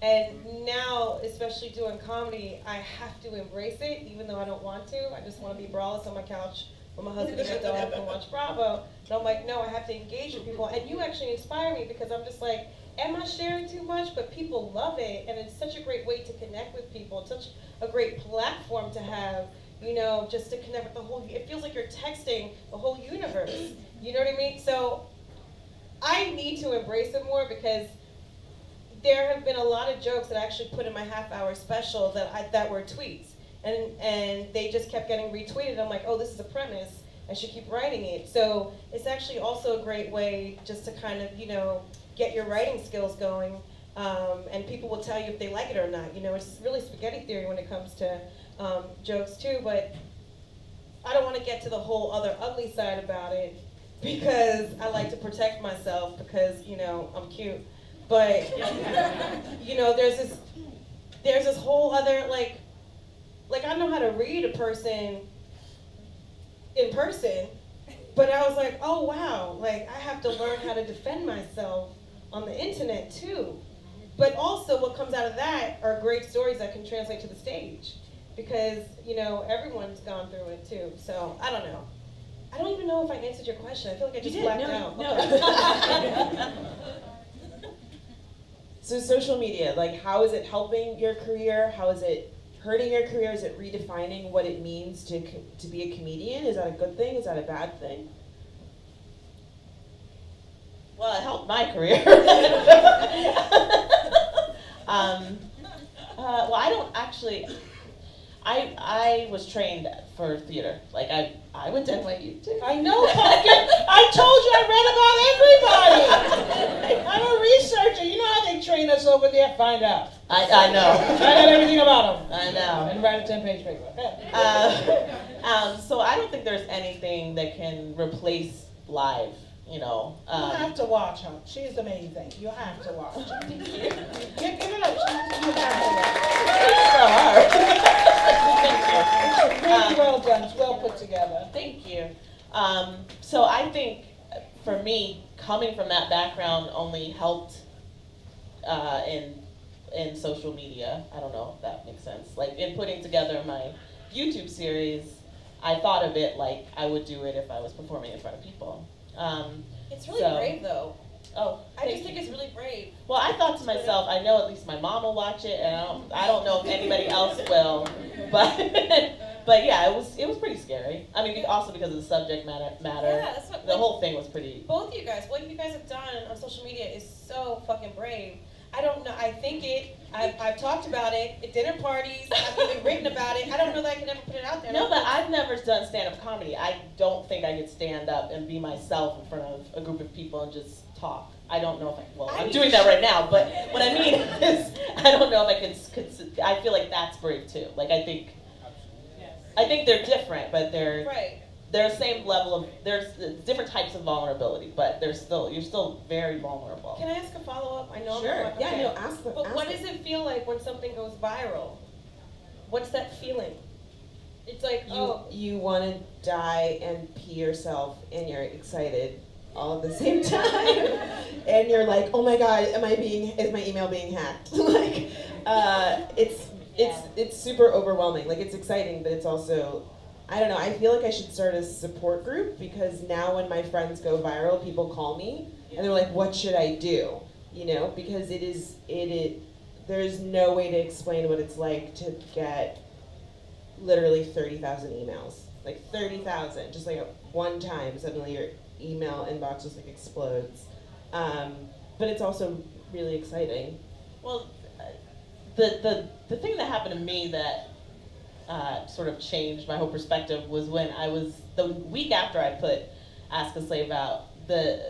And now, especially doing comedy, I have to embrace it, even though I don't want to. I just want to be braless on my couch with my husband and my dog and watch Bravo. And I'm like, no, I have to engage with people. And you actually inspire me, because I'm just like, am I sharing too much? But people love it, and it's such a great way to connect with people. It's such a great platform to have, you know, just to connect with the whole, it feels like you're texting the whole universe. You know what I mean? So I need to embrace it more, because there have been a lot of jokes that I actually put in my half-hour special that were tweets, and they just kept getting retweeted. I'm like, oh, this is a premise. I should keep writing it. So it's actually also a great way just to kind of, you know, get your writing skills going, and people will tell you if they like it or not. You know, it's really spaghetti theory when it comes to jokes too, but I don't want to get to the whole other ugly side about it, because I like to protect myself, because, you know, I'm cute. But, you know, there's this whole other, like I know how to read a person in person, but I was like, oh wow, like I have to learn how to defend myself on the internet too. But also what comes out of that are great stories that can translate to the stage, because, you know, everyone's gone through it too. So I don't know. I don't even know if I answered your question. I feel like I just blacked out. No. So social media, like, how is it helping your career? How is it hurting your career? Is it redefining what it means to be a comedian? Is that a good thing? Is that a bad thing? Well, it helped my career. Well, I don't actually, I was trained for theater. Like I went to NYU too. I know, Pumpkin. I told you I read about everybody. I'm a researcher. You know how they train us over there? Find out. I know. Find out everything about them. I know. And write a 10-page paper. So I don't think there's anything that can replace live. You know. You have to watch her. She's amazing. You have to watch. Give it up. You have to watch. It's so hard. Thank you. It's really well done. It's well put together. Thank you. So I think for me, coming from that background only helped in social media. I don't know if that makes sense. Like in putting together my YouTube series, I thought of it like I would do it if I was performing in front of people. It's really brave though. Oh, I just think it's really brave. Well, I thought to myself, I know at least my mom will watch it, and I don't know if anybody else will, but but yeah, it was pretty scary. I mean, also because of the subject matter. Yeah, that's what, the whole thing was pretty. Both of you guys, what you guys have done on social media is so fucking brave. I don't know. I think it. I've talked about it at dinner parties. I've even written about it. I don't know that I could ever put it out there. No, but I've never done stand-up comedy. I don't think I could stand up and be myself in front of a group of people and just talk. I don't know if I'm doing that right now, but what I mean is, I don't know if I could. I feel like that's brave too. Like I think they're different, but they're the same level of. There's different types of vulnerability, but you're still very vulnerable. Can I ask a follow-up? I know. Sure. I'm Yeah. No. Ask them. But what does it feel like when something goes viral? What's that feeling? It's like you want to die and pee yourself, and you're excited all at the same time, and you're like, oh my god, is my email being hacked? Like, it's super overwhelming. Like it's exciting, but it's also, I don't know. I feel like I should start a support group because now when my friends go viral, people call me and they're like, what should I do? You know, because there's no way to explain what it's like to get literally 30,000 emails. Like 30,000, just like at one time, suddenly your email inbox just like explodes. But it's also really exciting. Well, the thing that happened to me that sort of changed my whole perspective was when the week after I put Ask a Slave out, the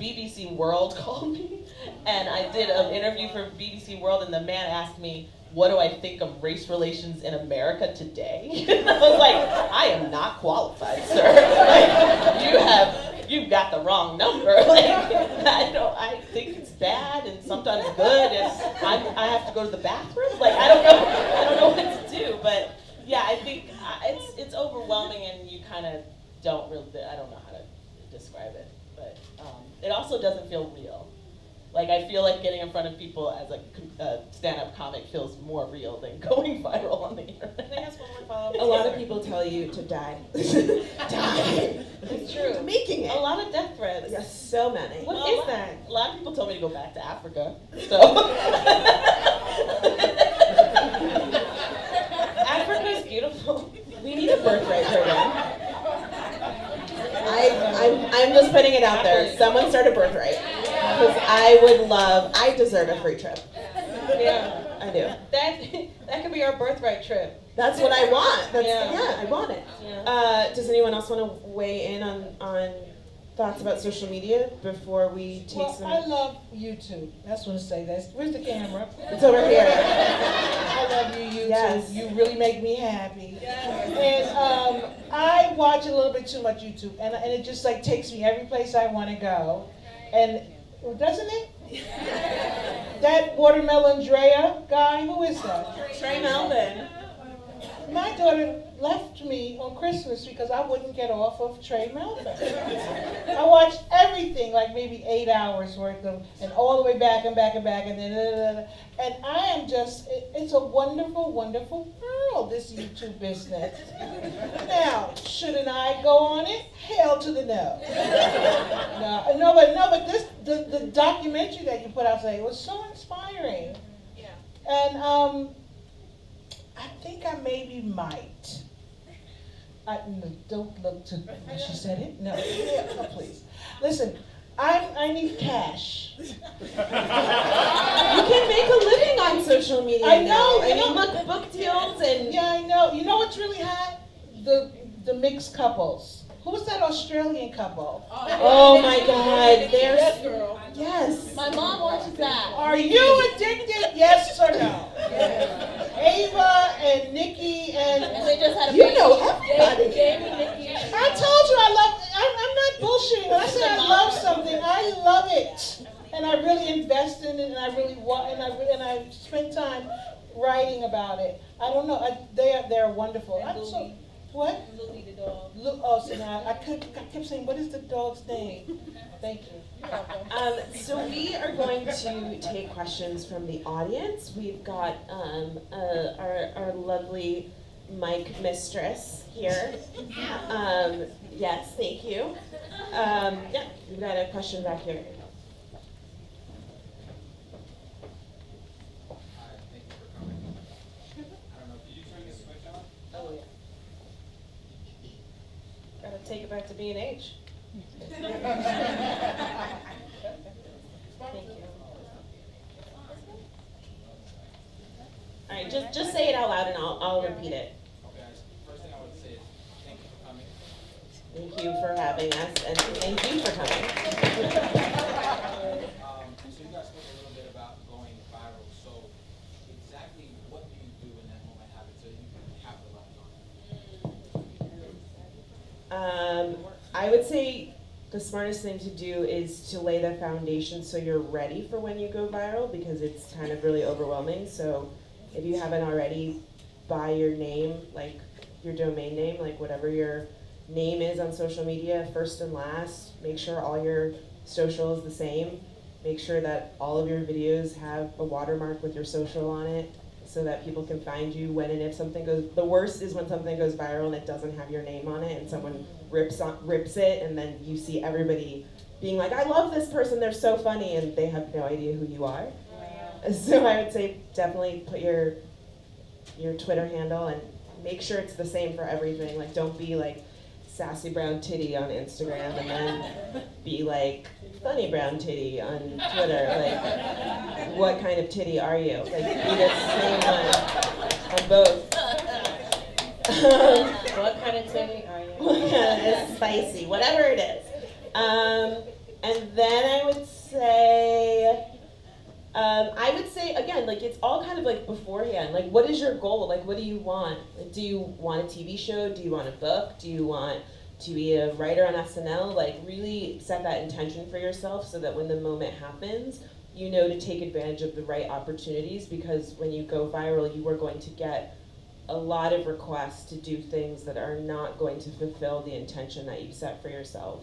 BBC World called me, and I did an interview for BBC World, and the man asked me, what do I think of race relations in America today? And I was like, I am not qualified, sir. Like, you've got the wrong number. Like, I think it's bad and sometimes good, and I have to go to the bathroom. Like, I don't know what to do, but yeah, I think it's overwhelming, and you kind of don't really, I don't know how to describe it, but it also doesn't feel real. Like, I feel like getting in front of people as a stand-up comic feels more real than going viral on the internet. Can I ask one more follow-up? A lot of people tell you to die. Die. It's true. Making it. A lot of death threats. Yes, so many. What is that? A lot of people told me to go back to Africa, so. Africa's beautiful. We need a birthright program. I'm just putting it out there. Someone start a birthright. Because I deserve a free trip. Yeah. I do. That could be our birthright trip. That's what I want. Yeah. I want it. Yeah. Does anyone else want to weigh in on thoughts about social media before we take some? I love YouTube. That's what I say. Where's the camera? It's over here. I love you, YouTube. Yes. You really make me happy. And I watch a little bit too much YouTube, and it just like takes me every place I want to go. And doesn't it? That Watermelon Drea guy, who is that? Trey Melvin. My daughter left me on Christmas because I wouldn't get off of Trey Melvin. I watched everything, like maybe 8 hours worth of, and all the way back and back and back, and then, and I am just, it's a wonderful, wonderful world, this YouTube business. Now, shouldn't I go on it? Hell to the no. No, but this, the documentary that you put out today was so inspiring. Yeah. And, I think I maybe might. No, don't look to, she said it? No, please. Listen, I need cash. You can make a living on social media. I know. I mean, look, book deals and Yeah, I know. You know what's really hot? The mixed couples. Who's that Australian couple? oh my God, there's Yes, girl. yes. My mom watches that. Are you addicted? Yes or no? Ava and Nikki and They just had a You baby. know everybody. Jamie, Nikki. I told you I love. I'm not bullshitting. When I say I love something, I love it, and I really invest in it, and I really want, and I spend time writing about it. I don't know. They're wonderful. I'm so what? Louie the dog. Look, oh, so now I kept saying, what is the dog's name? Thank you. So we are going to take questions from the audience. We've got our lovely mic mistress here. Yes, thank you. Yeah, we've got a question back here. Thank you for coming. I don't know, did you turn the switch on? Oh, yeah. Gotta take it back to B&H. Thank you. All right, just say it out loud and I'll repeat it. Okay, first thing I would say is thank you for coming. Thank you for having us and thank you for coming. So you guys spoke a little bit about going viral. So exactly what do you do when that moment happens so you can capitalize on it? I would say the smartest thing to do is to lay the foundation so you're ready for when you go viral, because it's kind of really overwhelming. So if you haven't already, buy your name, like your domain name, like whatever your name is on social media, first and last. Make sure all your social is the same. Make sure that all of your videos have a watermark with your social on it so that people can find you when and if something goes. The worst is when something goes viral and it doesn't have your name on it and someone rips it, and then you see everybody being like, I love this person, they're so funny, and they have no idea who you are. So I would say definitely put your Twitter handle and make sure it's the same for everything. Like, don't be like sassy brown titty on Instagram and then be like funny brown titty on Twitter. Like, what kind of titty are you? Like, be the same one on both. What kind of titty are you? What kind of spicy, whatever it is. And then I would say, again, like, it's all kind of like beforehand. Like, what is your goal? Like, what do you want? Like, do you want a TV show? Do you want a book? Do you want to be a writer on SNL? Like, really set that intention for yourself so that when the moment happens, you know to take advantage of the right opportunities, because when you go viral, you are going to get a lot of requests to do things that are not going to fulfill the intention that you set for yourself.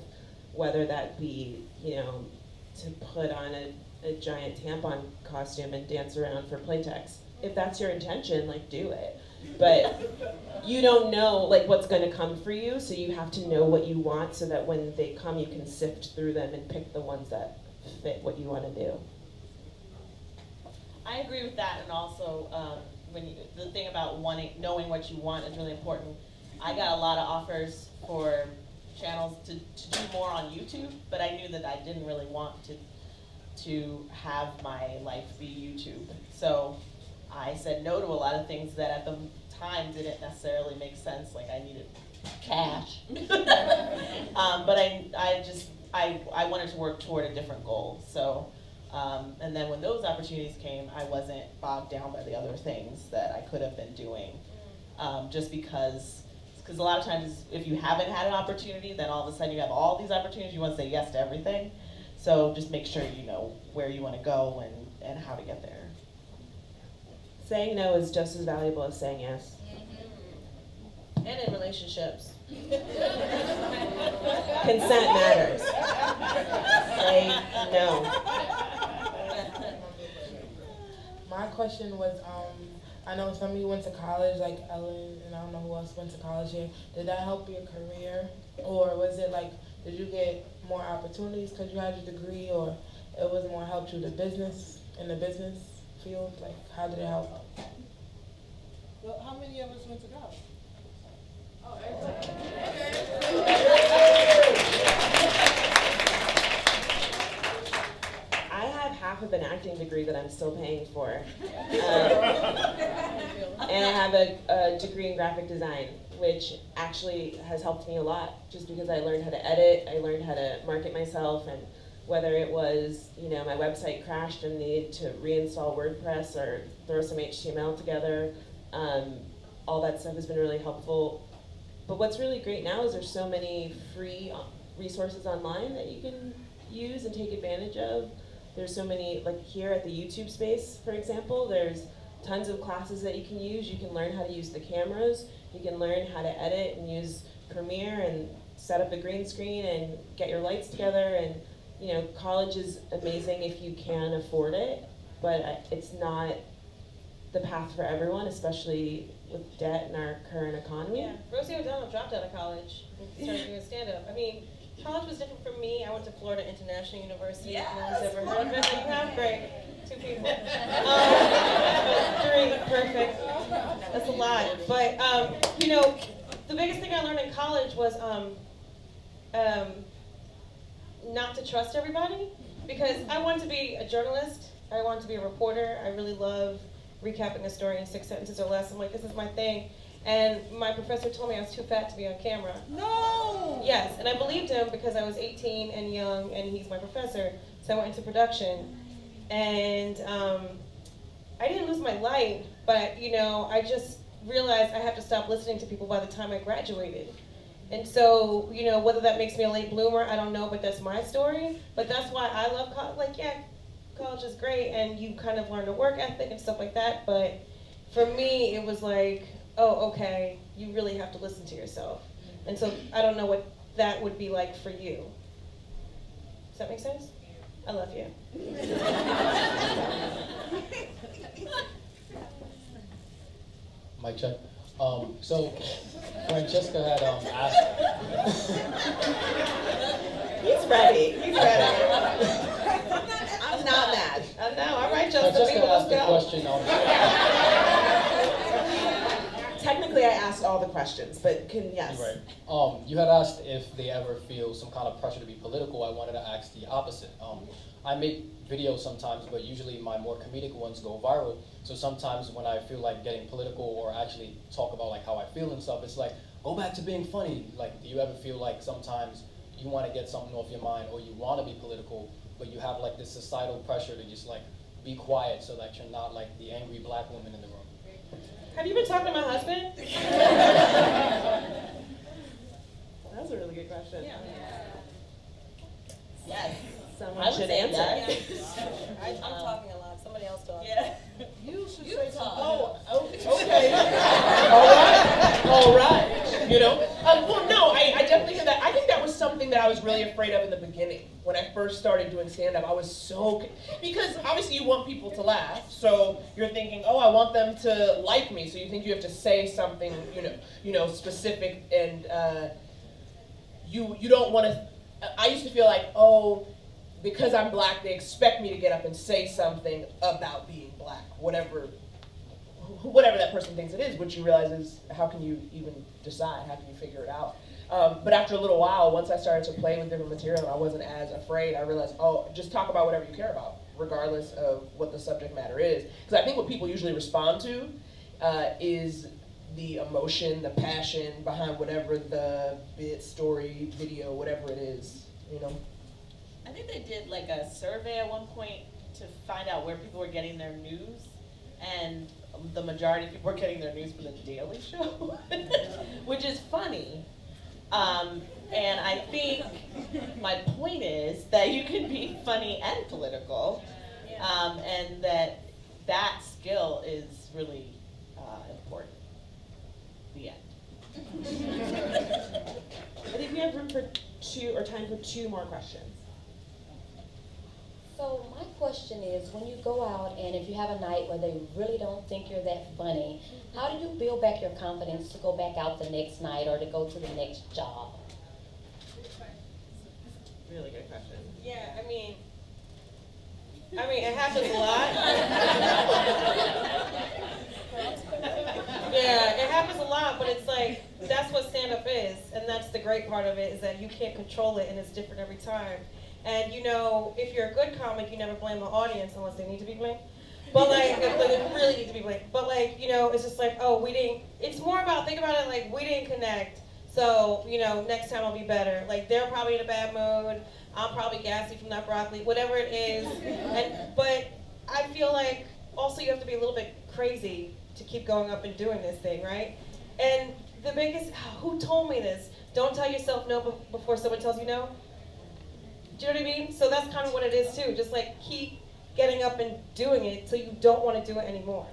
Whether that be, to put on a giant tampon costume and dance around for Playtex. If that's your intention, like, do it. But you don't know, like, what's going to come for you, so you have to know what you want so that when they come, you can sift through them and pick the ones that fit what you want to do. I agree with that, and also the thing about knowing what you want is really important. I got a lot of offers for channels to do more on YouTube, but I knew that I didn't really want to have my life be YouTube. So I said no to a lot of things that at the time didn't necessarily make sense. Like, I needed cash, but I wanted to work toward a different goal. So. And then when those opportunities came, I wasn't bogged down by the other things that I could have been doing. Just because a lot of times if you haven't had an opportunity, then all of a sudden you have all these opportunities, you want to say yes to everything. So just make sure you know where you want to go and how to get there. Saying no is just as valuable as saying yes. And in relationships. Consent matters. Say no. My question was, I know some of you went to college, like Ellen, and I don't know who else went to college here. Did that help your career? Or was it like, did you get more opportunities because you had your degree, or it was more help to the business, in the business field? Like, how did it help? Well, how many of us went to college? degree that I'm still paying for. And I have a degree in graphic design, which actually has helped me a lot, just because I learned how to edit, I learned how to market myself, and whether it was, my website crashed and needed to reinstall WordPress or throw some HTML together, all that stuff has been really helpful. But what's really great now is there's so many free resources online that you can use and take advantage of. There's so many, like here at the YouTube space, for example, there's tons of classes that you can use. You can learn how to use the cameras. You can learn how to edit and use Premiere and set up a green screen and get your lights together. And college is amazing if you can afford it, but it's not the path for everyone, especially with debt in our current economy. Yeah, Rosie O'Donnell dropped out of college and started doing stand-up. I mean, college was different for me. I went to Florida International University. Yes. No one's ever heard of it. You have? Great. 2 people. 3, perfect. That's a lot. But, the biggest thing I learned in college was not to trust everybody, because I wanted to be a journalist. I wanted to be a reporter. I really love recapping a story in 6 sentences or less. I'm like, this is my thing. And my professor told me I was too fat to be on camera. No! Yes, and I believed him because I was 18 and young, and he's my professor. So I went into production. And I didn't lose my light, but, I just realized I have to stop listening to people by the time I graduated. And so, whether that makes me a late bloomer, I don't know, but that's my story. But that's why I love college. Like, yeah, college is great, and you kind of learn the work ethic and stuff like that. But for me, it was like, oh, okay, you really have to listen to yourself. And so I don't know what that would be like for you. Does that make sense? I love you. Mic check. So Franchesca had asked. He's ready. I'm not mad. No, all right, Justin. Franchesca asked the question. Technically, I asked all the questions, but yes. Right. You had asked if they ever feel some kind of pressure to be political. I wanted to ask the opposite. I make videos sometimes, but usually my more comedic ones go viral. So sometimes when I feel like getting political or actually talk about like how I feel and stuff, it's like, go back to being funny. Like, do you ever feel like sometimes you want to get something off your mind or you want to be political, but you have like this societal pressure to just like be quiet so that you're not like the angry black woman in the room? Have you been talking to my husband? That's a really good question. Yeah. Yes. Someone should answer. I'm talking a lot. Somebody else talk. Yeah. You should You say talk. something. Oh, okay. All right. Well, no, I definitely hear that. I think that was something that I was really afraid of in the beginning. When I first started doing stand-up, I was because obviously you want people to laugh, so you're thinking, oh, I want them to like me, so you think you have to say something, specific, and you don't want to. I used to feel like, oh, because I'm black, they expect me to get up and say something about being black, whatever that person thinks it is, which you realize is, how can you even decide? How can you figure it out? But after a little while, once I started to play with different material and I wasn't as afraid, I realized, oh, just talk about whatever you care about, regardless of what the subject matter is. Because I think what people usually respond to is the emotion, the passion behind whatever the bit, story, video, whatever it is, I think they did like a survey at one point to find out where people were getting their news, and the majority of people were getting their news from the Daily Show, which is funny. And I think my point is that you can be funny and political, and that skill is really important. The end. I think we have room for time for 2 more questions. So my question is, when you go out and if you have a night where they really don't think you're that funny, how do you build back your confidence to go back out the next night or to go to the next job? Really good question. Yeah, I mean, it happens a lot. Yeah, it happens a lot, but it's like, that's what stand-up is, and that's the great part of it, is that you can't control it, and it's different every time. And if you're a good comic, you never blame the audience unless they need to be blamed. But if they really need to be blamed. But it's just oh, it's more about, think about it like, we didn't connect. So, next time I'll be better. They're probably in a bad mood. I'm probably gassy from that broccoli, whatever it is. But I feel like also you have to be a little bit crazy to keep going up and doing this thing, right? And the biggest, who told me this? Don't tell yourself no before someone tells you no. Do you know what I mean? So that's kind of what it is too. Just keep getting up and doing it till you don't want to do it anymore.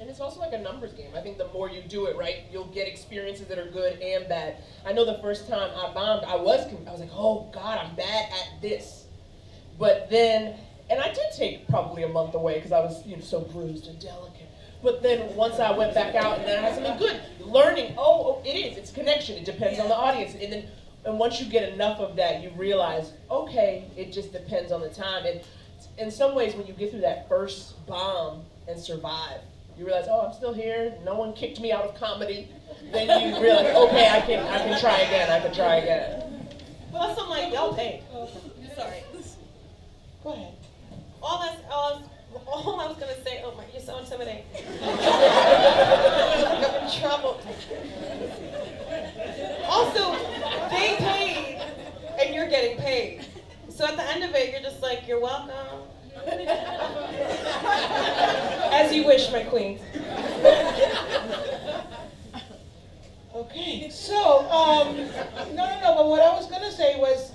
And it's also like a numbers game. I think the more you do it, right, you'll get experiences that are good and bad. I know the first time I bombed, I was like, oh God, I'm bad at this. But then, and I did take probably a month away because I was so bruised and delicate. But then once I went back out and then I had something good, learning, it's connection. It depends on the audience. And once you get enough of that, you realize, okay, it just depends on the time. And in some ways, when you get through that first bomb and survive, you realize, oh, I'm still here. No one kicked me out of comedy. Then you realize, okay, I can try again. I can try again. Well, that's something y'all paid. Sorry. Go ahead. All I was gonna say. Oh my, you're so intimidating. I'm in trouble. Also, they paid, and you're getting paid. So at the end of it, you're just you're welcome. As you wish, my queen. Okay, so, no, but what I was gonna say was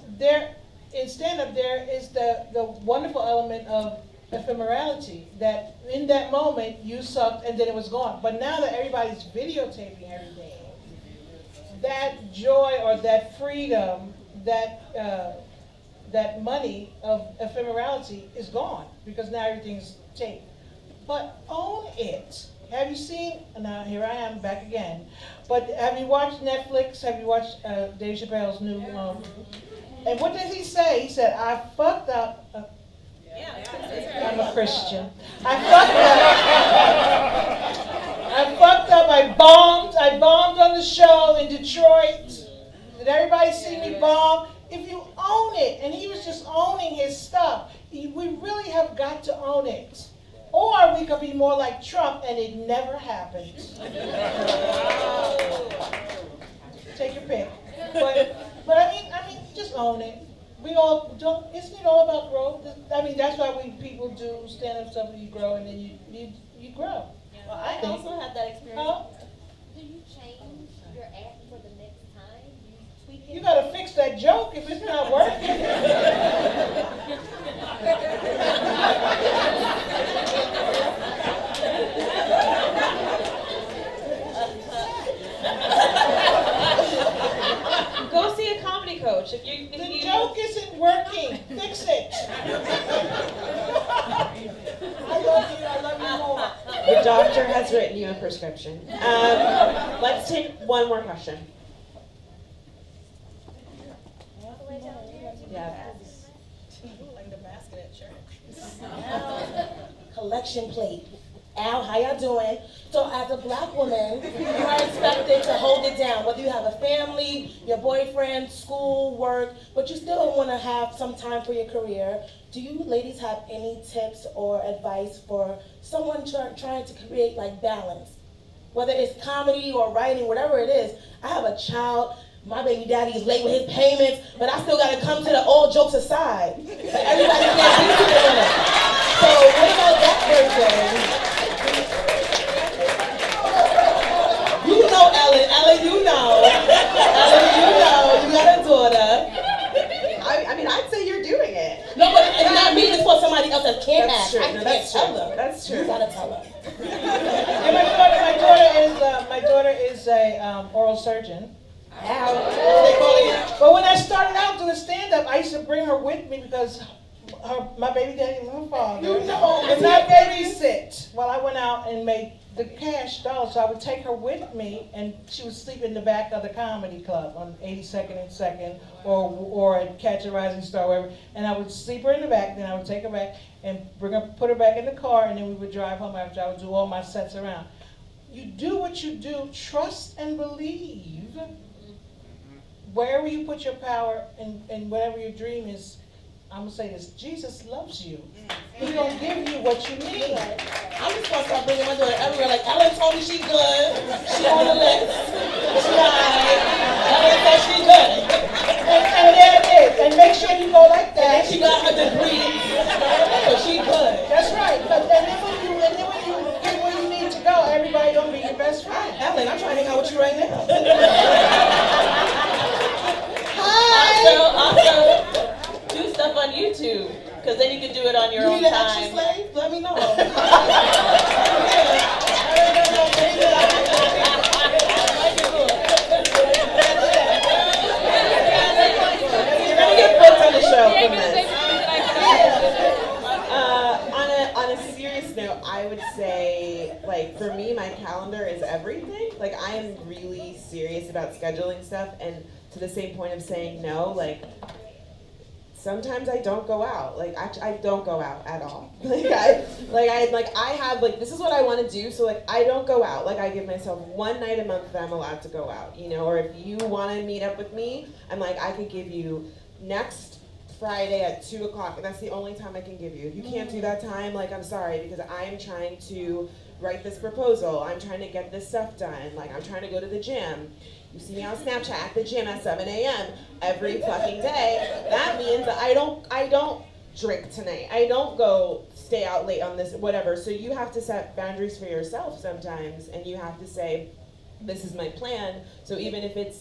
in stand-up there is the wonderful element of ephemerality, that in that moment you sucked and then it was gone. But now that everybody's videotaping everything, that joy or that freedom, that money of ephemerality is gone because now everything's taped. But own it. Have you seen, now here I am back again, but have you watched Netflix? Have you watched Dave Chappelle's new, and what did he say? He said, I fucked up. I'm a Christian. I fucked up, I bombed on the show in Detroit. Did everybody see me bomb? If you own it, and he was just owning his stuff, we really have got to own it. Or we could be more like Trump, and it never happened. Take your pick. But I mean, just own it. We all don't. Isn't it all about growth? I mean, that's why people do stand-up stuff. You grow, and then you grow. Well, I also had that experience. Huh? Do you change your act for the next time? You tweak it? You gotta fix that joke if it's not working. Go see a comedy coach. If The joke isn't working. Fix it. I love you more. The doctor has written you a prescription. Let's take one more question. Yeah. Like the basket at church. Collection plate. Al, how y'all doing? So as a black woman, you are expected to hold it down, whether you have a family, your boyfriend, school, work, but you still want to have some time for your career. Do you ladies have any tips or advice for someone trying to create balance? Whether it's comedy or writing, whatever it is. I have a child. My baby daddy is late with his payments, but I still got to come to the all jokes aside. But everybody can't be doing it. So what about that person? You know, Ellen, you know. You got a daughter. I mean, I'd say you're doing it. No, but it's not me, it's for somebody else that can't That's ask. true. I No, can't that's tell true. her. That's true. You gotta tell her. And my daughter is a oral surgeon. But when I started out doing stand-up, I used to bring her with me because my baby daddy and her father would not babysit while I went out and made the cash dollars. So I would take her with me, and she would sleep in the back of the comedy club on 82nd and 2nd, or at Catch a Rising Star, wherever. And I would sleep her in the back, then I would take her back and put her back in the car, and then we would drive home after I would do all my sets around. You do what you do, trust and believe wherever you put your power and whatever your dream is, I'm gonna say this: Jesus loves you. He gonna give you what you need. I'm just gonna start bringing my daughter everywhere. Like, Ellen told me she good. She on the list. She alright. Ellen said she good. And there it is. And make sure you go like that. And she got her degree. So she good. That's right. But then when you get where you need to go, everybody gonna be your best friend. Ellen, I'm trying to hang out with you right now. Also, do stuff on YouTube, because then you can do it on your own You need an time. extra slave? Let me know. You're gonna get booked on the show from this. On a serious note, I would say, like, for me, my calendar is everything. Like, I am really serious about scheduling stuff, and to the same point of saying no, like, sometimes I don't go out. Like, actually, I don't go out at all. I have, this is what I want to do, so, like, I don't go out. Like, I give myself one night a month that I'm allowed to go out, you know, or if you want to meet up with me, I'm like, I could give you next Friday at 2 o'clock, and that's the only time I can give you. If you can't do that time, like, I'm sorry, because I'm trying to write this proposal. I'm trying to get this stuff done. Like, I'm trying to go to the gym. You see me on Snapchat at the gym at 7 a.m. every fucking day. That means that I don't drink tonight. I don't go stay out late on this, whatever. So you have to set boundaries for yourself sometimes, and you have to say, this is my plan. So even if it's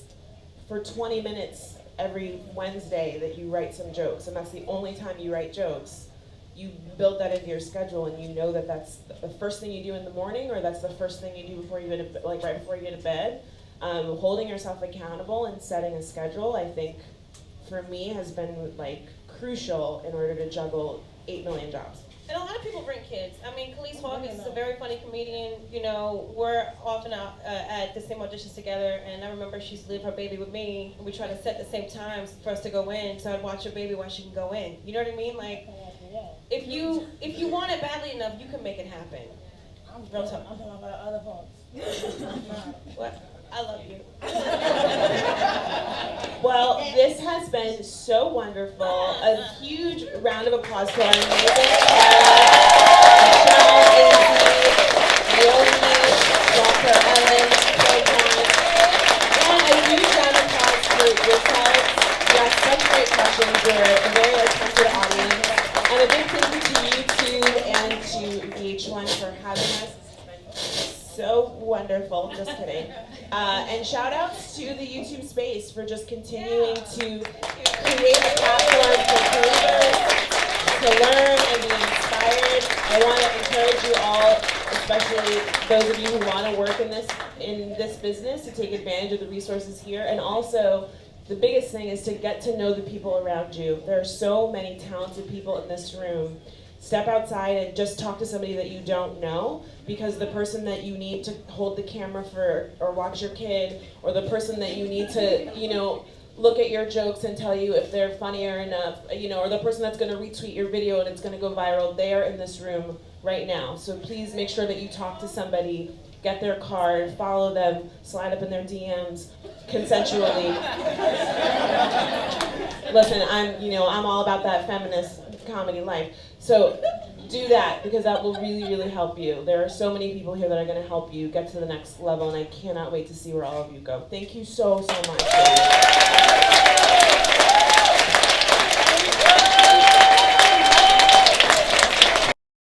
for 20 minutes every Wednesday that you write some jokes, and that's the only time you write jokes, you build that into your schedule, and you know that that's the first thing you do in the morning, or that's the first thing you do before you go to, like, right before you go to bed. Holding yourself accountable and setting a schedule, I think, for me, has been, like, crucial in order to juggle 8 million jobs. And a lot of people bring kids. I mean, Khalees Hawkins is a very funny comedian. You know, we're often out at the same auditions together, and I remember she used to leave her baby with me, and we tried to set the same times for us to go in, so I'd watch her baby while she can go in. You know what I mean? Like, if you want it badly enough, you can make it happen. Real talk. I'm talking about other folks. What? I love you. Well, this has been so wonderful. A huge round of applause to our amazing Naomi, Dr. Ellen, Cleghorne, and a huge round of applause for yourselves. You asked such great questions. You're a very attentive audience. And a big thank you to YouTube and to VH1 for having us. So wonderful, just kidding. And shout outs to the YouTube space for just continuing to create a platform for creators to learn and be inspired. I want to encourage you all, especially those of you who want to work in this business, to take advantage of the resources here. And also, the biggest thing is to get to know the people around you. There are so many talented people in this room. Step outside and just talk to somebody that you don't know, because the person that you need to hold the camera for or watch your kid, or the person that you need to, you know, look at your jokes and tell you if they're funnier enough, you know, or the person that's going to retweet your video and it's going to go viral, they are in this room right now. So please make sure that you talk to somebody, get their card, follow them, slide up in their DMs consensually. Listen, I'm all about that feminist comedy life. So do that, because that will really, really help you. There are so many people here that are going to help you get to the next level, and I cannot wait to see where all of you go. Thank you so, so much.